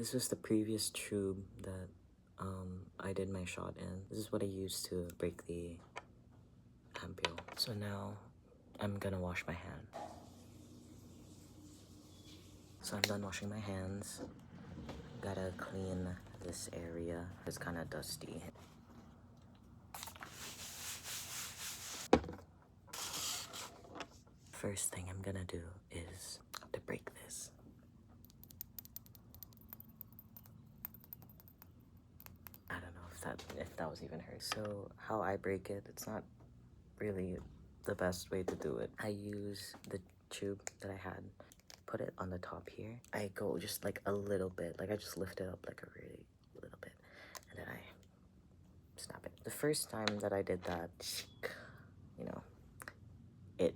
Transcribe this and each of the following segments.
This is the previous tube that I did my shot in. This is what I used to break the ampule. So now I'm gonna wash my hand. So I'm done washing my hands. Gotta clean this area. It's kind of dusty. First thing I'm gonna do is to break this. I don't know if that was even heard. So how I break it, it's not really the best way to do it. I use the tube that I had, put it on the top here. I go just like a little bit, like I just lift it up like a really little bit, and then I snap it. The first time that I did that, you know, it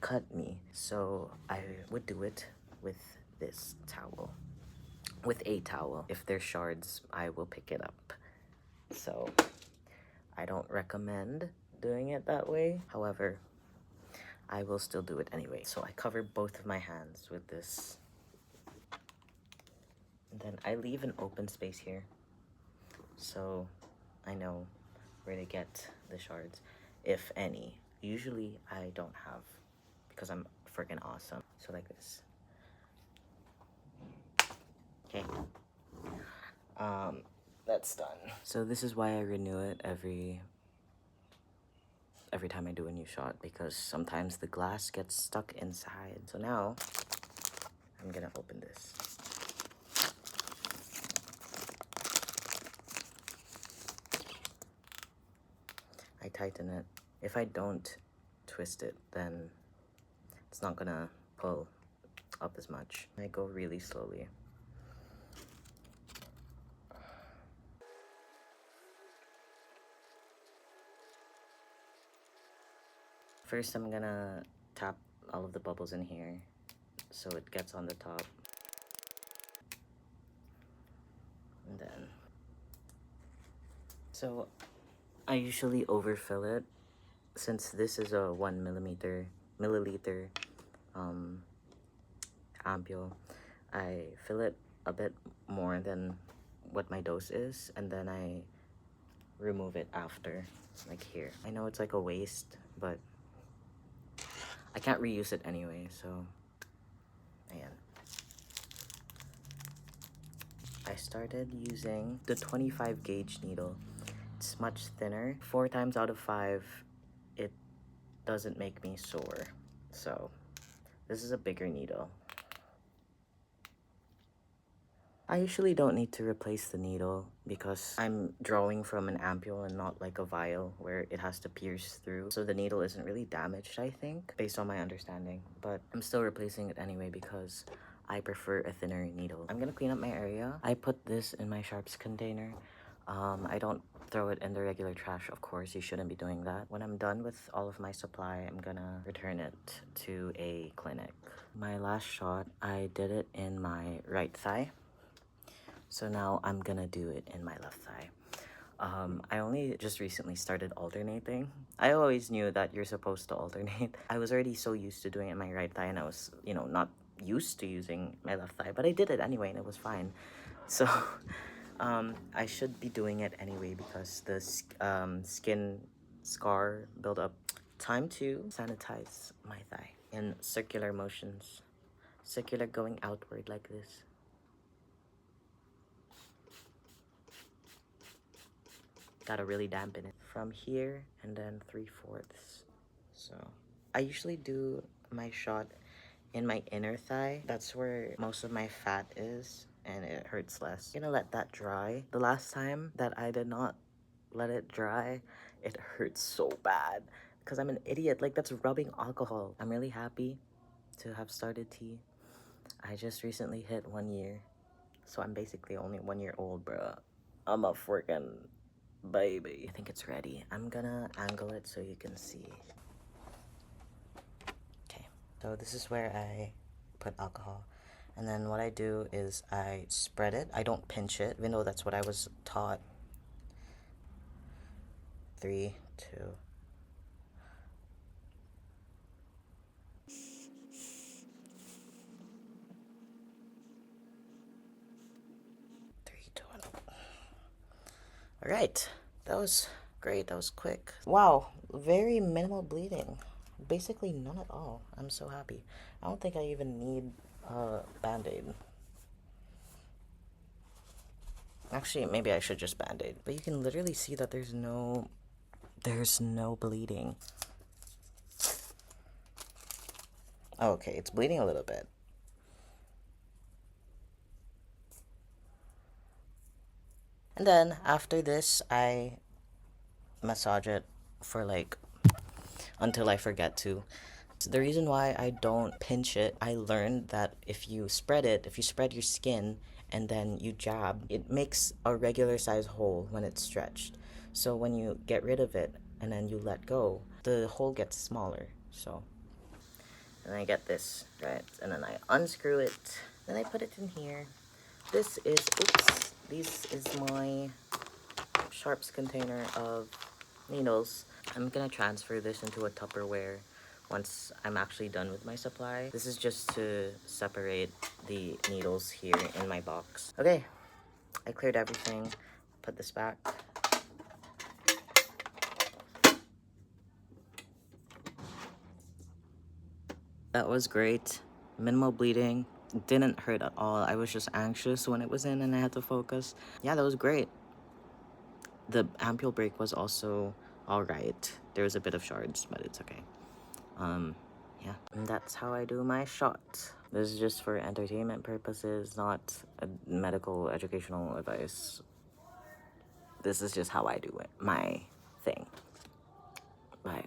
cut me. So I would do it with this towel, with a towel. If there's shards, I will pick it up. So I don't recommend doing it that way. However, I will still do it anyway. So I cover both of my hands with this. And then I leave an open space here, so I know where to get the shards, if any. Usually I don't have, because I'm freaking awesome. So like this. Okay. That's done. So this is why I renew it every time I do a new shot, because sometimes the glass gets stuck inside. So now I'm gonna open this. I tighten it. If I don't twist it, then it's not gonna pull up as much. I go really slowly. First, I'm gonna tap all of the bubbles in here so it gets on the top. And then, so I usually overfill it. Since this is a 1 milliliter ampule, I fill it a bit more than what my dose is, and then I remove it after, like here. I know it's like a waste, but I can't reuse it anyway, so ayan. I started using the 25 gauge needle. It's much thinner. 4 times out of 5, it doesn't make me sore. So this is a bigger needle. I usually don't need to replace the needle because I'm drawing from an ampule and not like a vial where it has to pierce through. So the needle isn't really damaged, I think, based on my understanding. But I'm still replacing it anyway because I prefer a thinner needle. I'm gonna clean up my area. I put this in my sharps container. I don't throw it in the regular trash, of course. You shouldn't be doing that. When I'm done with all of my supply, I'm gonna return it to a clinic. My last shot, I did it in my right thigh. So now I'm gonna do it in my left thigh. I only just recently started alternating. I always knew that you're supposed to alternate. I was already so used to doing it in my right thigh, and I was, you know, not used to using my left thigh, but I did it anyway and it was fine. So I should be doing it anyway because the skin scar buildup. Time to sanitize my thigh in circular motions. Circular going outward like this. Gotta really dampen it from here and then 3/4. So I usually do my shot in my inner thigh. That's where most of my fat is and it hurts less. I'm gonna let that dry. The last time that I did not let it dry, it hurts so bad because I'm an idiot. Like, that's rubbing alcohol. I'm really happy to have started tea. I just recently hit 1 year, so I'm basically only 1 year old, bruh. I'm a freaking baby. I think it's ready. I'm gonna angle it so you can see. Okay, so this is where I put alcohol. And then what I do is I spread it. I don't pinch it, even though that's what I was taught. 3, 2. All right, that was great. That was quick. Wow, very minimal bleeding. Basically none at all. I'm so happy. I don't think I even need a band-aid. Actually, maybe I should just band-aid. But you can literally see that there's no bleeding. Okay, it's bleeding a little bit. And then after this, I massage it for like until I forget to. So the reason why I don't pinch it, I learned that if you spread your skin and then you jab, it makes a regular size hole when it's stretched. So when you get rid of it and then you let go, the hole gets smaller. So, and I get this, right? And then I unscrew it, then I put it in here. This is my Sharps container of needles. I'm gonna transfer this into a Tupperware once I'm actually done with my supply. This is just to separate the needles here in my box. Okay, I cleared everything. Put this back. That was great. Minimal bleeding. Didn't hurt at all. I was just anxious when it was in and I had to focus. Yeah, that was great. The ampule break was also alright. There was a bit of shards, but it's okay. Yeah. And that's how I do my shot. This is just for entertainment purposes, not a medical educational advice. This is just how I do it. My thing. Bye.